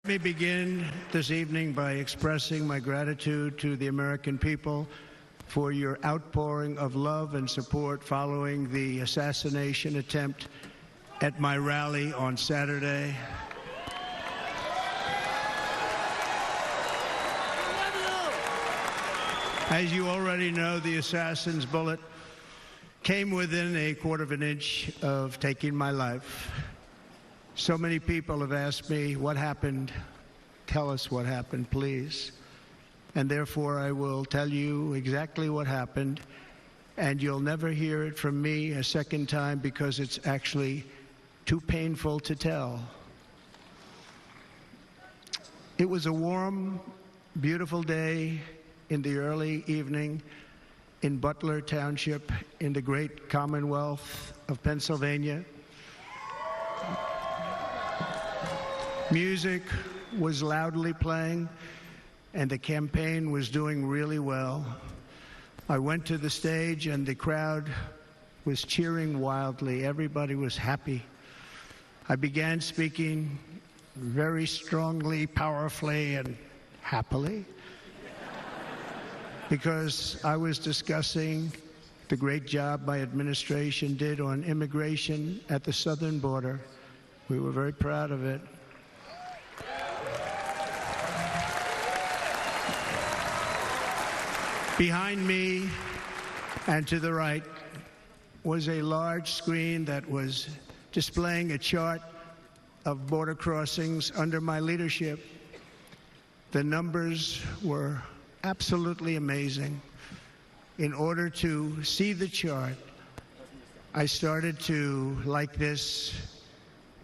Let me begin this evening by expressing my gratitude to the American people for your outpouring of love and support following the assassination attempt at my rally on Saturday. As you already know, the assassin's bullet came within a quarter of an inch of taking my life. So many people have asked me, what happened? Tell us what happened, please. And therefore, I will tell you exactly what happened, and you'll never hear it from me a second time because it's actually too painful to tell. It was a warm, beautiful day in the early evening in Butler Township in the great Commonwealth of Pennsylvania. Music was loudly playing, and the campaign was doing really well. I went to the stage, and the crowd was cheering wildly. Everybody was happy. I began speaking very strongly, powerfully, and happily, because I was discussing the great job my administration did on immigration at the southern border. We were very proud of it. Behind me and to the right was a large screen that was displaying a chart of border crossings under my leadership. The numbers were absolutely amazing. In order to see the chart, I started to, like this,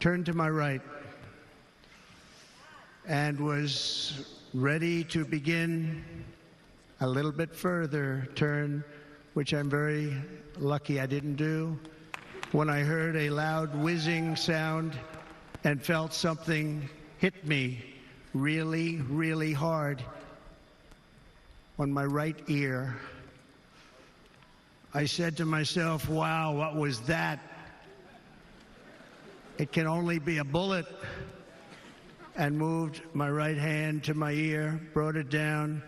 turn to my right and was ready to begin a little bit further turn, which I'm very lucky I didn't do, when I heard a loud whizzing sound and felt something hit me really, really hard on my right ear. I said to myself, wow, what was that? It can only be a bullet. And moved my right hand to my ear, brought it down.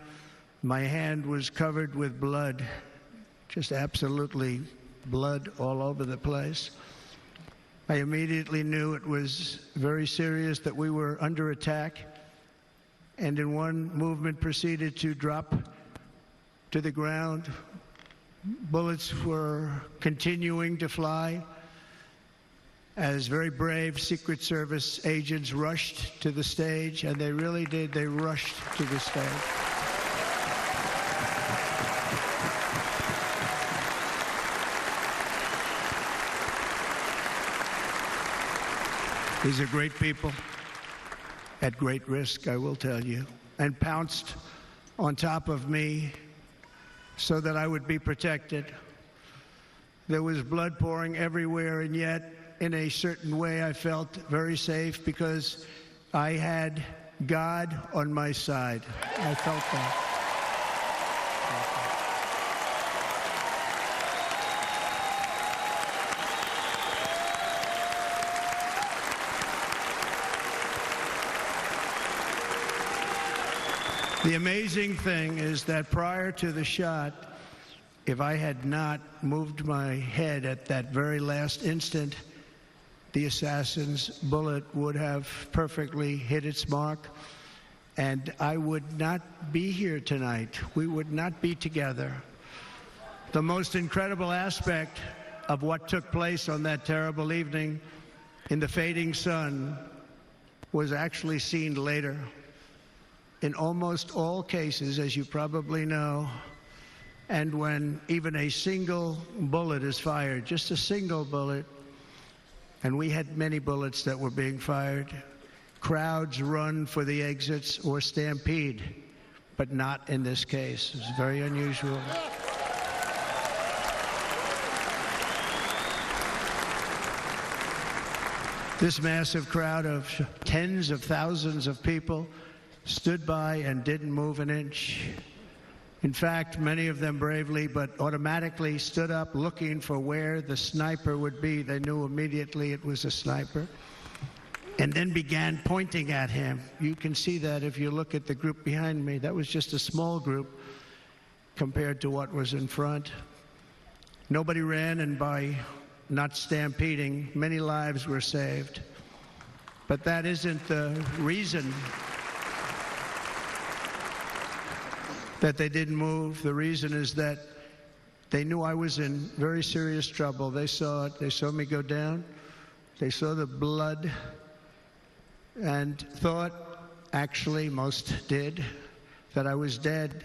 My hand was covered with blood, just absolutely blood all over the place. I immediately knew it was very serious, that we were under attack, and in one movement proceeded to drop to the ground. Bullets were continuing to fly as very brave Secret Service agents rushed to the stage, and they really did. They rushed to the stage. These are great people, at great risk, I will tell you, and pounced on top of me so that I would be protected. There was blood pouring everywhere, and yet, in a certain way, I felt very safe because I had God on my side. I felt that. The amazing thing is that prior to the shot, if I had not moved my head at that very last instant, the assassin's bullet would have perfectly hit its mark, and I would not be here tonight. We would not be together. The most incredible aspect of what took place on that terrible evening in the fading sun was actually seen later. In almost all cases, as you probably know, and when even a single bullet is fired, just a single bullet, and we had many bullets that were being fired, crowds run for the exits or stampede, but not in this case. It's very unusual. This massive crowd of tens of thousands of people stood by and didn't move an inch. In fact, many of them bravely but automatically stood up looking for where the sniper would be. They knew immediately it was a sniper. and then began pointing at him. You can see that if you look at the group behind me. That was just a small group compared to what was in front. Nobody ran, and by not stampeding, many lives were saved. But that isn't the reason that they didn't move. The reason is that they knew I was in very serious trouble. They saw it. They saw me go down. They saw the blood and thought, actually most did, that I was dead.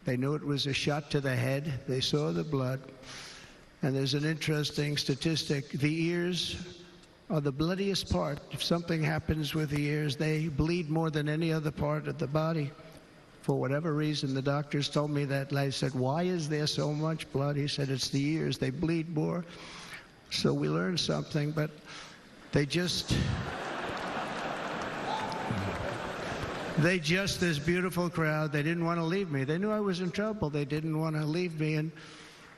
They knew it was a shot to the head. They saw the blood. And there's an interesting statistic. The ears are the bloodiest part. If something happens with the ears, they bleed more than any other part of the body. For whatever reason, the doctors told me that. I said, why is there so much blood? He said, it's the ears. They bleed more. So we learned something, but they just, this beautiful crowd, they didn't want to leave me. They knew I was in trouble. They didn't want to leave me. And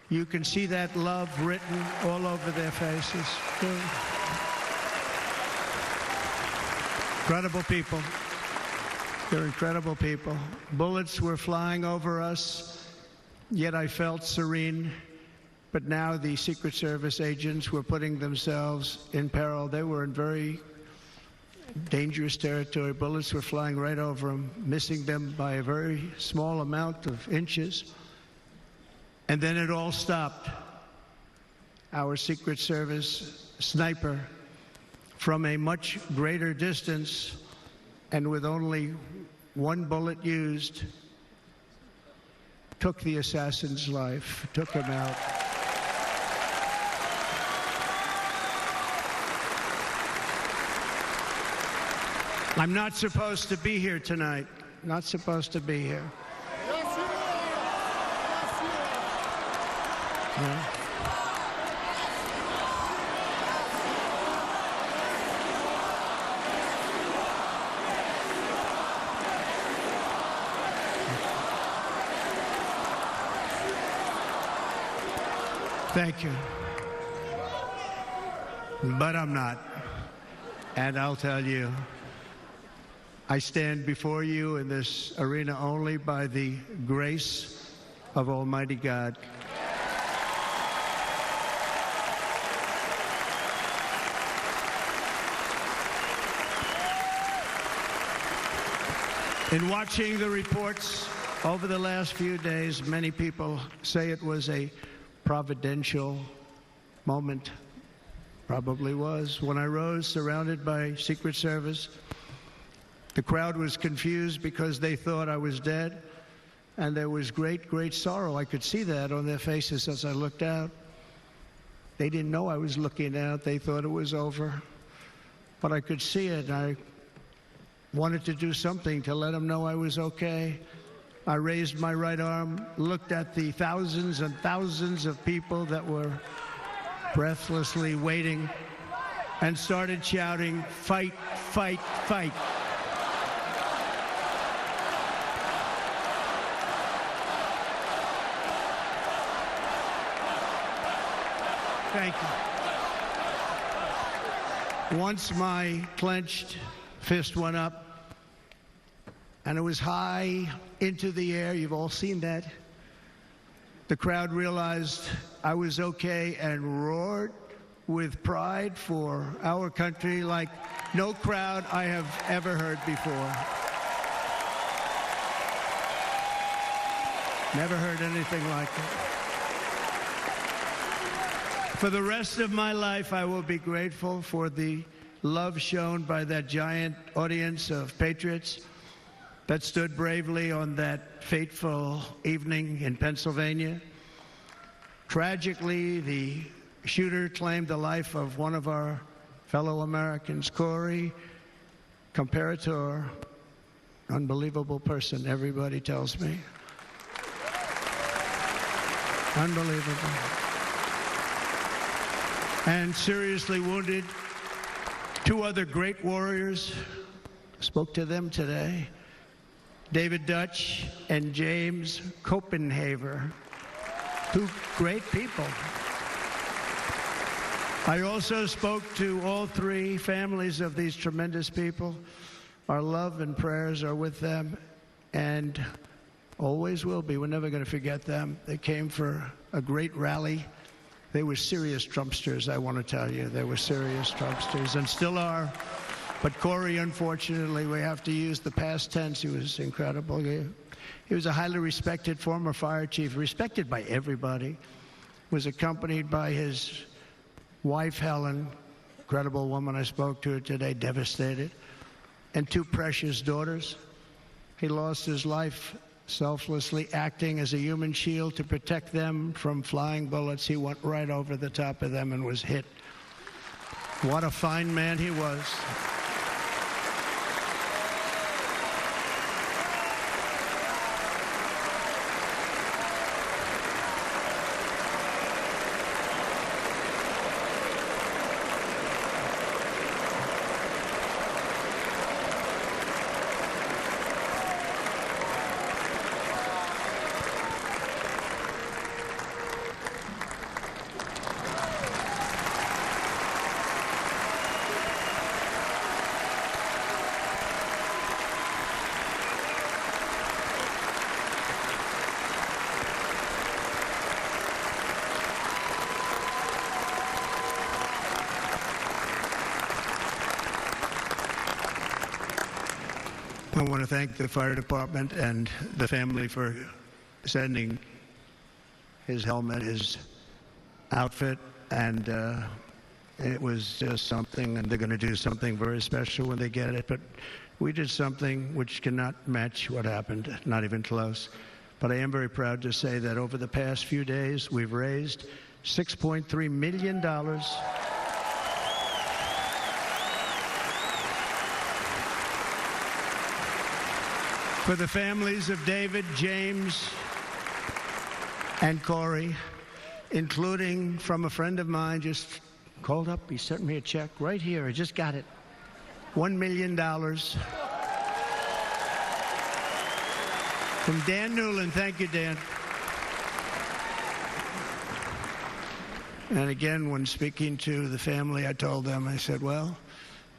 you can see that love written all over their faces. Incredible people. They're incredible people. Bullets were flying over us, yet I felt serene. But now the Secret Service agents were putting themselves in peril. They were in very dangerous territory. Bullets were flying right over them, missing them by a very small amount of inches. And then it all stopped. Our Secret Service sniper, from a much greater distance and with only one bullet used, took the assassin's life, took him out. I'm not supposed to be here tonight. Not supposed to be here. Yes, you are. Yeah. Thank you. But I'm not. And I'll tell you, I stand before you in this arena only by the grace of Almighty God. In watching the reports over the last few days, many people say it was a providential moment. Probably was. When I rose, surrounded by Secret Service, the crowd was confused because they thought I was dead, and there was great, great sorrow. I could see that on their faces as I looked out. They didn't know I was looking out. They thought it was over. But I could see it. I wanted to do something to let them know I was okay. I raised my right arm, looked at the thousands and thousands of people that were breathlessly waiting, and started shouting, "Fight, fight, fight." Thank you. Once my clenched fist went up, and it was high into the air. You've all seen that. The crowd realized I was okay and roared with pride for our country like no crowd I have ever heard before. Never heard anything like it. For the rest of my life, I will be grateful for the love shown by that giant audience of patriots that stood bravely on that fateful evening in Pennsylvania. Tragically, the shooter claimed the life of one of our fellow Americans, Corey Comparator. Unbelievable person, everybody tells me. Unbelievable. And seriously wounded, two other great warriors. Spoke to them today. David Dutch and James Copenhaver. Two great people. I also spoke to all three families of these tremendous people. Our love and prayers are with them and always will be. We're never going to forget them. They came for a great rally. They were serious Trumpsters, I want to tell you. They were serious Trumpsters and still are. But Corey, unfortunately, we have to use the past tense. He was incredible. He was a highly respected former fire chief, respected by everybody. Was accompanied by his wife, Helen, incredible woman. I spoke to her today, devastated, and two precious daughters. He lost his life selflessly acting as a human shield to protect them from flying bullets. He went right over the top of them and was hit. What a fine man he was. I want to thank the fire department and the family for sending his helmet, his outfit, and it was just something, and they're going to do something very special when they get it. But we did something which cannot match what happened, not even close. But I am very proud to say that over the past few days, we've raised $6.3 million for the families of David, James, and Corey, including from a friend of mine just called up. He sent me a check right here. I just got it. $1 million from Dan Newland. Thank you, Dan. And again, when speaking to the family, I told them, I said, well,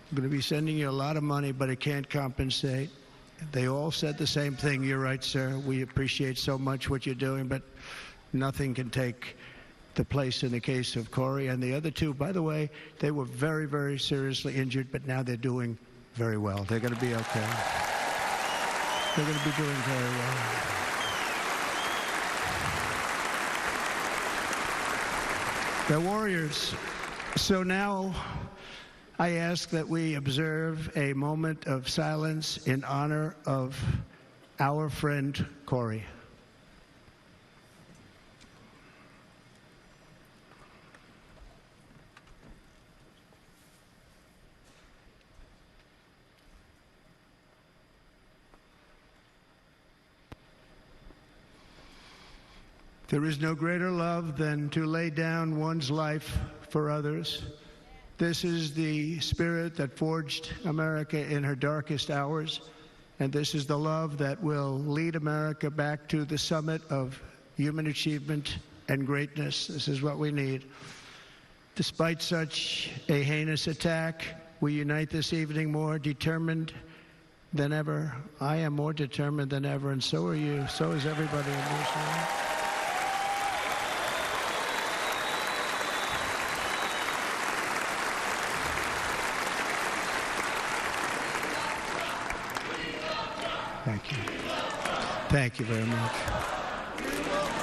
I'm going to be sending you a lot of money, but it can't compensate. They all said the same thing. You're right, sir. We appreciate so much what you're doing, but nothing can take the place in the case of Corey. And the other two, by the way, they were very, very seriously injured, but now they're doing very well. They're going to be okay. They're going to be doing very well. They're warriors. So now I ask that we observe a moment of silence in honor of our friend Corey. There is no greater love than to lay down one's life for others. This is the spirit that forged America in her darkest hours, and this is the love that will lead America back to the summit of human achievement and greatness. This is what we need. Despite such a heinous attack, we unite this evening more determined than ever. I am more determined than ever, and so are you. So is everybody in this room. Thank you. Thank you very much.